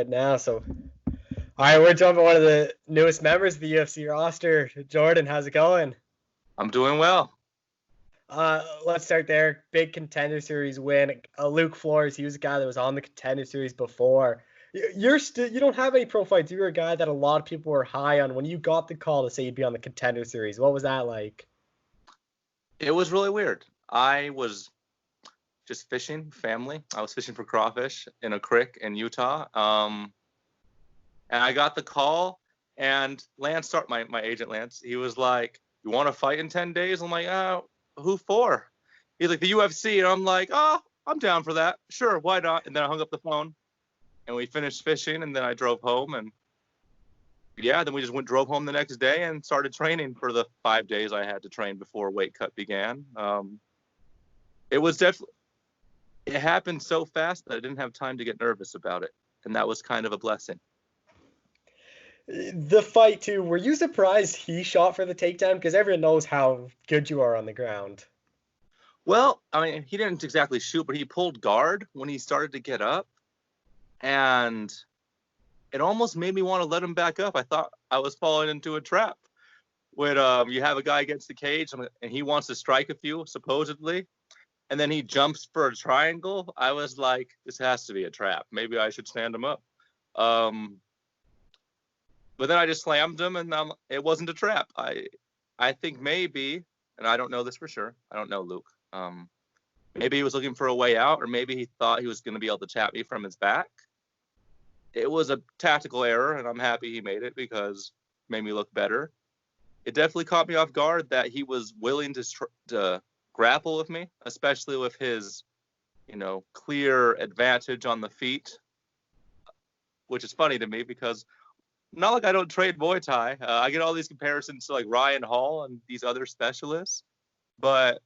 Now. So, all right, we're jumping one of the newest members of the UFC roster. Jordan, how's it going? I'm doing well. Let's start there. Big Contender Series win. Luke Flores, he was a guy that was on the Contender Series before. You don't have any pro fights. You were a guy that a lot of people were high on. When you got the call to say you'd be on the Contender Series, what was that like? It was really weird. I was just fishing, family. I was fishing for crawfish in a creek in Utah. And I got the call, and Lance, my agent Lance, he was like, "You want to fight in 10 days?" I'm like, "Oh, who for?" He's like, "The UFC." And I'm like, "Oh, I'm down for that. Sure, why not?" And then I hung up the phone, and we finished fishing, and then I drove home, and yeah, then we just drove home the next day and started training for the 5 days I had to train before weight cut began. It was definitely, it happened so fast that I didn't have time to get nervous about it, and that was kind of a blessing. The fight too. Were you surprised he shot for the takedown? Because everyone knows how good you are on the ground. Well, I mean, he didn't exactly shoot, but he pulled guard when he started to get up, and it almost made me want to let him back up. I thought I was falling into a trap. When you have a guy against the cage and he wants to strike a few, supposedly, and then he jumps for a triangle, I was like, this has to be a trap. Maybe I should stand him up. But then I just slammed him, and it wasn't a trap. I think maybe, and I don't know this for sure. I don't know Luke. Maybe he was looking for a way out, or maybe he thought he was going to be able to tap me from his back. It was a tactical error, and I'm happy he made it because it made me look better. It definitely caught me off guard that he was willing to grapple with me, especially with his, clear advantage on the feet, which is funny to me because not like I don't train Muay Thai. I get all these comparisons to like Ryan Hall and these other specialists, but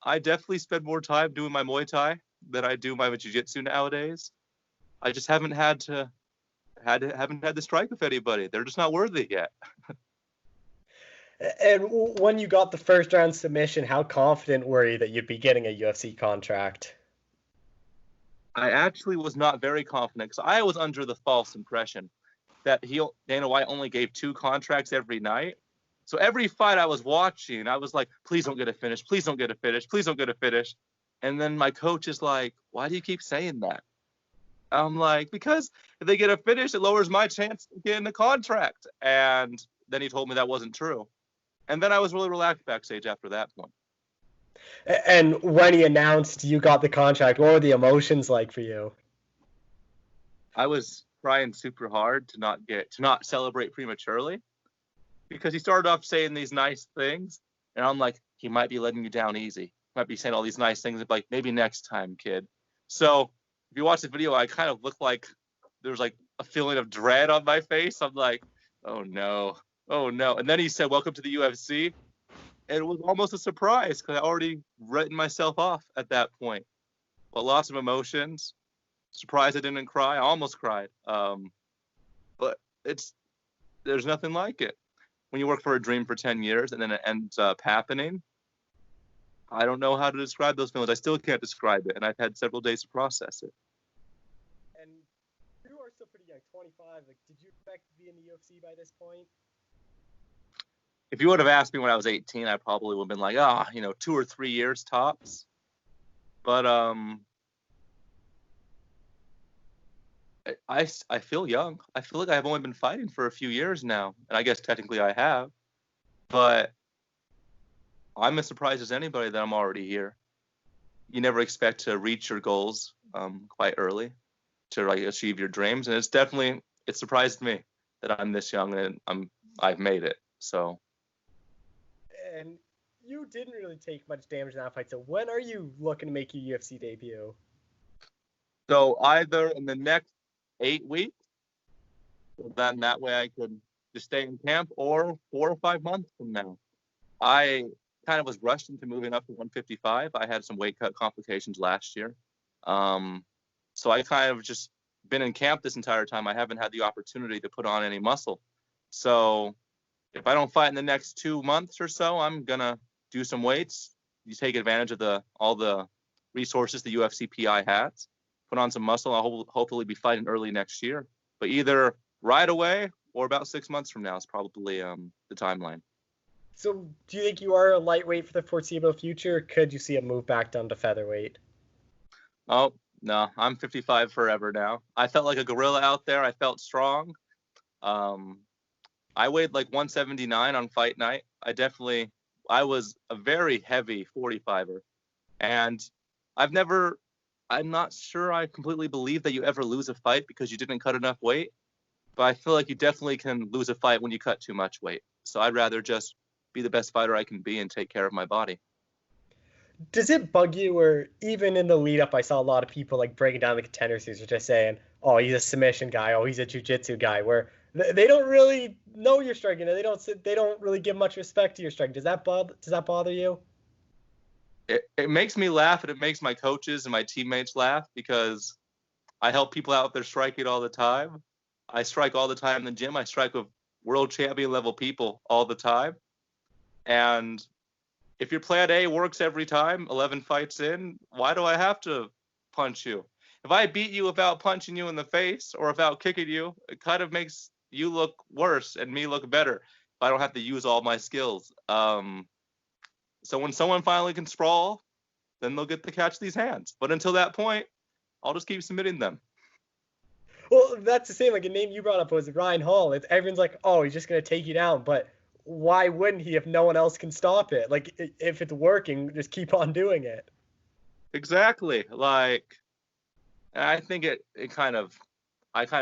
I definitely spend more time doing my Muay Thai than I do my jiu-jitsu nowadays. I just haven't had to strike with anybody. They're just not worthy yet. And when you got the first round submission, how confident were you that you'd be getting a UFC contract? I actually was not very confident because I was under the false impression that Dana White only gave 2 contracts every night. So every fight I was watching, I was like, please don't get a finish. Please don't get a finish. Please don't get a finish. And then my coach is like, why do you keep saying that? I'm like, because if they get a finish, it lowers my chance of getting a contract. And then he told me that wasn't true. And then I was really relaxed backstage after that point. And when he announced you got the contract, what were the emotions like for you? I was trying super hard to not celebrate prematurely because he started off saying these nice things, and I'm like, he might be letting you down easy. He might be saying all these nice things, like maybe next time, kid. So if you watch the video, I kind of look like there's like a feeling of dread on my face. I'm like, oh no. And then he said, welcome to the UFC. And it was almost a surprise because I already written myself off at that point. But lots of emotions. Surprised I didn't cry. I almost cried. But there's nothing like it. When you work for a dream for 10 years and then it ends up happening, I don't know how to describe those feelings. I still can't describe it, and I've had several days to process it. And you are still pretty young, 25. Like, did you expect to be in the UFC by this point? If you would have asked me when I was 18, I probably would have been like, 2 or 3 years tops. But I feel young. I feel like I've only been fighting for a few years now, and I guess technically I have. But I'm as surprised as anybody that I'm already here. You never expect to reach your goals quite early to like achieve your dreams, and it surprised me that I'm this young and I've made it. So. And you didn't really take much damage in that fight. So when are you looking to make your UFC debut? So either in the next 8 weeks, so then that way I could just stay in camp, or 4 or 5 months from now. I kind of was rushed into moving up to 155. I had some weight cut complications last year. So I kind of just been in camp this entire time. I haven't had the opportunity to put on any muscle. So if I don't fight in the next 2 months or so, I'm going to do some weights. You take advantage of all the resources the UFC PI has. Put on some muscle. I'll hopefully be fighting early next year. But either right away or about 6 months from now is probably the timeline. So do you think you are a lightweight for the foreseeable future? Or could you see a move back down to featherweight? Oh, no, I'm 55 forever now. I felt like a gorilla out there. I felt strong. I weighed like 179 on fight night. I was a very heavy 45er. And I'm not sure I completely believe that you ever lose a fight because you didn't cut enough weight. But I feel like you definitely can lose a fight when you cut too much weight. So I'd rather just be the best fighter I can be and take care of my body. Does it bug you, or even in the lead up, I saw a lot of people like breaking down the Contender Series, just saying, "Oh, he's a submission guy. Oh, he's a jiu-jitsu guy," where they don't really know your striking. They don't really give much respect to your striking. Does that bother you? It makes me laugh, and it makes my coaches and my teammates laugh because I help people out with their striking all the time. I strike all the time in the gym. I strike with world champion level people all the time. And if your plan A works every time, 11 fights in, why do I have to punch you? If I beat you without punching you in the face or without kicking you, it kind of makes you look worse and me look better if I don't have to use all my skills. So when someone finally can sprawl, then they'll get to catch these hands. But until that point, I'll just keep submitting them. Well, that's the same. Like a name you brought up was Ryan Hall. Everyone's like, "Oh, he's just gonna take you down," but why wouldn't he if no one else can stop it? Like, if it's working, just keep on doing it. Exactly. Like, I think I kind of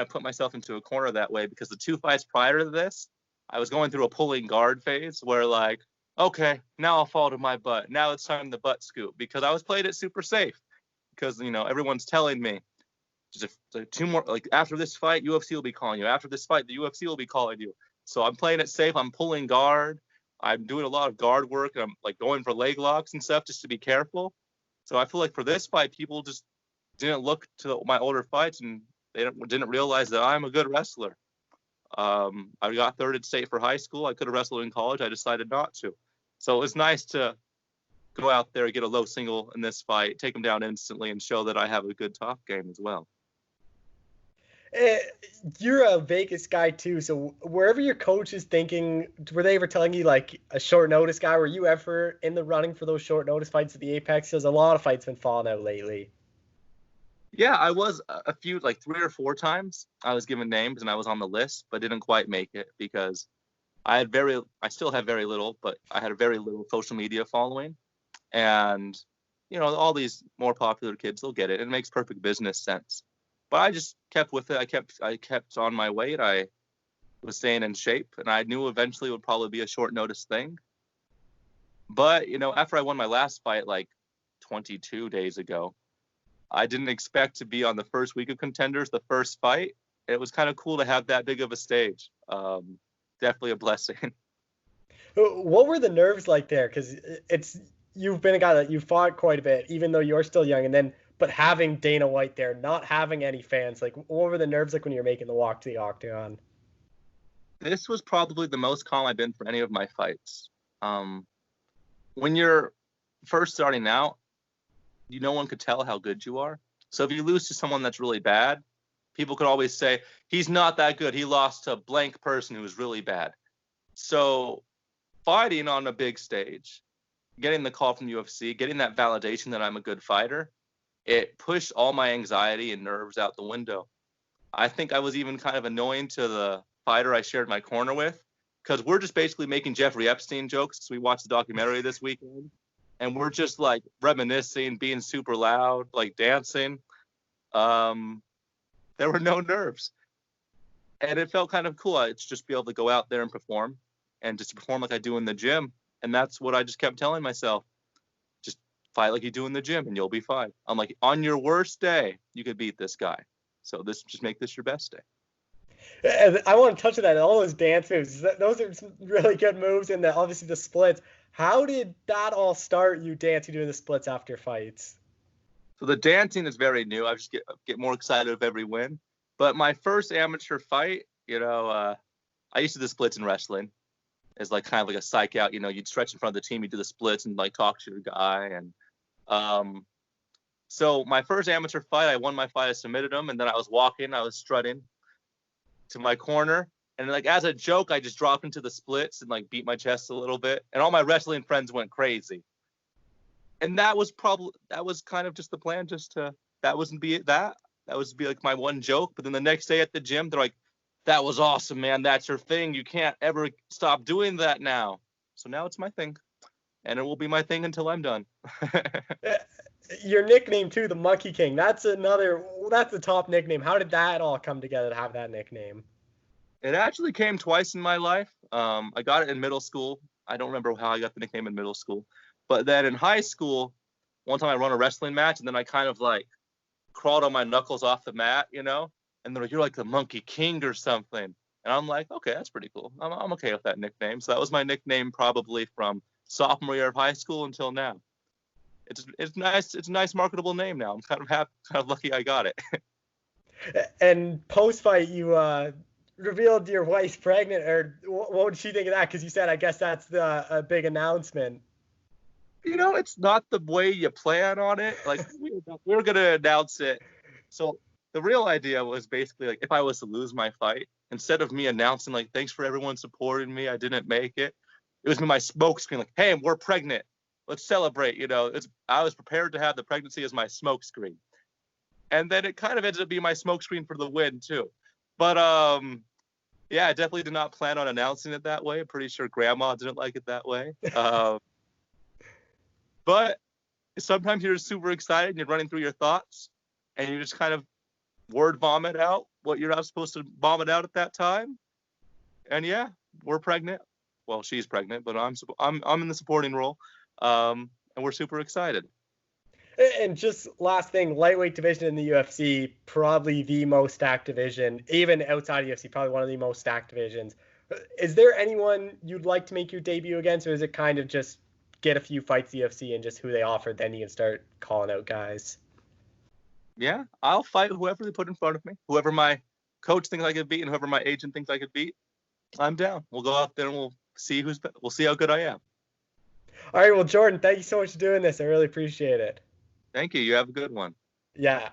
put myself into a corner that way because the 2 fights prior to this, I was going through a pulling guard phase where like, okay, now I'll fall to my butt. Now it's time to butt scoop because I was playing it super safe because, everyone's telling me just 2 more, like after this fight, UFC will be calling you. After this fight, the UFC will be calling you. So I'm playing it safe. I'm pulling guard. I'm doing a lot of guard work. And I'm like going for leg locks and stuff just to be careful. So I feel like for this fight, people just didn't look to my older fights and they didn't realize that I'm a good wrestler. I got 3rd at state for high school. I could have wrestled in college. I decided not to. So it was nice to go out there, get a low single in this fight, take them down instantly, and show that I have a good top game as well. You're a Vegas guy too, so wherever your coach is thinking, were they ever telling you like a short notice guy? Were you ever in the running for those short notice fights at the Apex? Because a lot of fights been falling out lately. Yeah, I was a few, like 3 or 4 times. I was given names and I was on the list, but didn't quite make it because I still have very little, but I had a very little social media following. And, all these more popular kids, they'll get it. It makes perfect business sense. But I just kept with it. I kept on my weight. I was staying in shape, and I knew eventually it would probably be a short notice thing. But, after I won my last fight, like 22 days ago, I didn't expect to be on the first week of Contenders, the first fight. It was kind of cool to have that big of a stage. Definitely a blessing. What were the nerves like there? Because you've been a guy that you fought quite a bit, even though you're still young, but having Dana White there, not having any fans, like what were the nerves like when you're making the walk to the octagon? This was probably the most calm I've been for any of my fights. When you're first starting out, no one could tell how good you are. So if you lose to someone that's really bad, people could always say, he's not that good. He lost to a blank person who was really bad. So fighting on a big stage, getting the call from the UFC, getting that validation that I'm a good fighter, it pushed all my anxiety and nerves out the window. I think I was even kind of annoying to the fighter I shared my corner with because we're just basically making Jeffrey Epstein jokes because we watched the documentary this weekend. And we're just like reminiscing, being super loud, like dancing. There were no nerves. And it felt kind of cool. I'd just be able to go out there and perform and just perform like I do in the gym. And that's what I just kept telling myself. Just fight like you do in the gym and you'll be fine. I'm like, on your worst day, you could beat this guy. So just make this your best day. And I want to touch on that. All those dance moves, those are some really good moves. And obviously the splits. How did that all start, you dancing, doing the splits after fights? So the dancing is very new. I just get more excited with every win. But my first amateur fight, I used to do the splits in wrestling. It's like kind of like a psych out. You'd stretch in front of the team, you do the splits and like talk to your guy. And so my first amateur fight, I won my fight, I submitted him, and then I was walking, I was strutting. to my corner. And like as a joke, I just dropped into the splits and like beat my chest a little bit. And all my wrestling friends went crazy. And that was kind of just the plan, that was be like my one joke. But then the next day at the gym, they're like, that was awesome, man. That's your thing. You can't ever stop doing that now. So now it's my thing. And it will be my thing until I'm done. Your nickname too, the Monkey King. That's a top nickname. How did that all come together to have that nickname? It actually came twice in my life. I got it in middle school. I don't remember how I got the nickname in middle school. But then in high school, one time I run a wrestling match, and then I kind of like crawled on my knuckles off the mat, you know? And they're like, you're like the Monkey King or something. And I'm like, okay, that's pretty cool. I'm okay with that nickname. So that was my nickname probably from sophomore year of high school until now. It's nice. It's a nice marketable name now. I'm kind of lucky I got it. And post-fight, you revealed your wife's pregnant, or what did she think of that? Because you said, I guess that's a big announcement. You know, it's not the way you plan on it. Like we were gonna announce it. So the real idea was basically like if I was to lose my fight, instead of me announcing like thanks for everyone supporting me, I didn't make it. It was my smoke screen, like, hey, we're pregnant. Let's celebrate. You know, I was prepared to have the pregnancy as my smoke screen. And then it kind of ended up being my smoke screen for the win too. But yeah, I definitely did not plan on announcing it that way. I'm pretty sure grandma didn't like it that way. But sometimes you're super excited and you're running through your thoughts and you just kind of word vomit out what you're not supposed to vomit out at that time. And yeah, we're pregnant. Well, she's pregnant, but I'm in the supporting role. And we're super excited. And just last thing, lightweight division in the UFC, probably the most stacked division, even outside of UFC, probably one of the most stacked divisions. Is there anyone you'd like to make your debut against, or is it kind of just get a few fights UFC and just who they offer, then you can start calling out guys? Yeah, I'll fight whoever they put in front of me. Whoever my coach thinks I could beat and whoever my agent thinks I could beat, I'm down. We'll go out there and we'll see how good I am. All right, well, Jordan, thank you so much for doing this. I really appreciate it. Thank you. You have a good one. Yeah.